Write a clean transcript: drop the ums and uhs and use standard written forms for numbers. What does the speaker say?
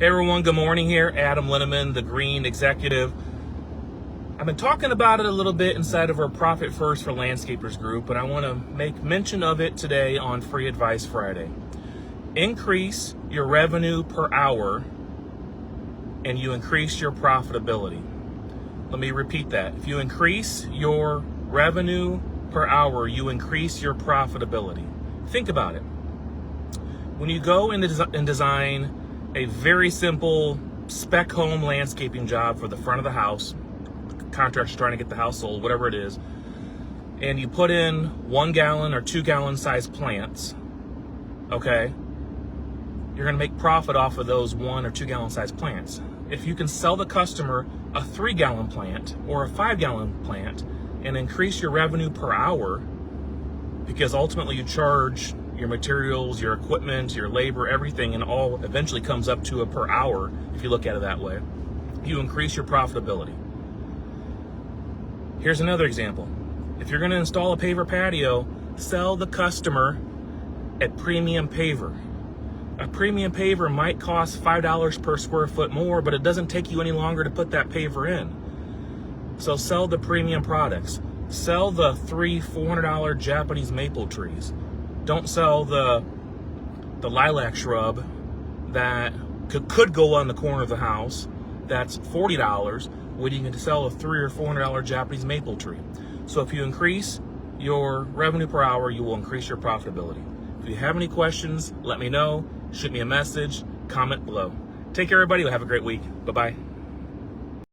Hey everyone, good morning here. Adam Linnemann, the Green Executive. I've been talking about it a little bit inside of our Profit First for Landscapers group, but I want to make mention of it today on Free Advice Friday. Increase your revenue per hour and you increase your profitability. Let me repeat that. If you increase your revenue per hour, you increase your profitability. Think about it. When you go and design a very simple spec home landscaping job for the front of the house, contractors trying to get the house sold, whatever it is, and you put in 1 gallon or 2 gallon size plants, okay, you're going to make profit off of those 1 or 2 gallon size plants. If you can sell the customer a 3 gallon plant or a 5 gallon plant and increase your revenue per hour, because ultimately you charge your materials, your equipment, your labor, everything, and all eventually comes up to a per hour, if you look at it that way, you increase your profitability. Here's another example. If you're going to install a paver patio, sell the customer a premium paver. A premium paver might cost $5 per square foot more, but it doesn't take you any longer to put that paver in. So sell the premium products. Sell the $300-$400 Japanese maple trees. Don't sell the lilac shrub that could go on the corner of the house. That's $40 when you can sell a $300 or $400 Japanese maple tree. So if you increase your revenue per hour, you will increase your profitability. If you have any questions, let me know. Shoot me a message, comment below. Take care, everybody. Have a great week. Bye-bye.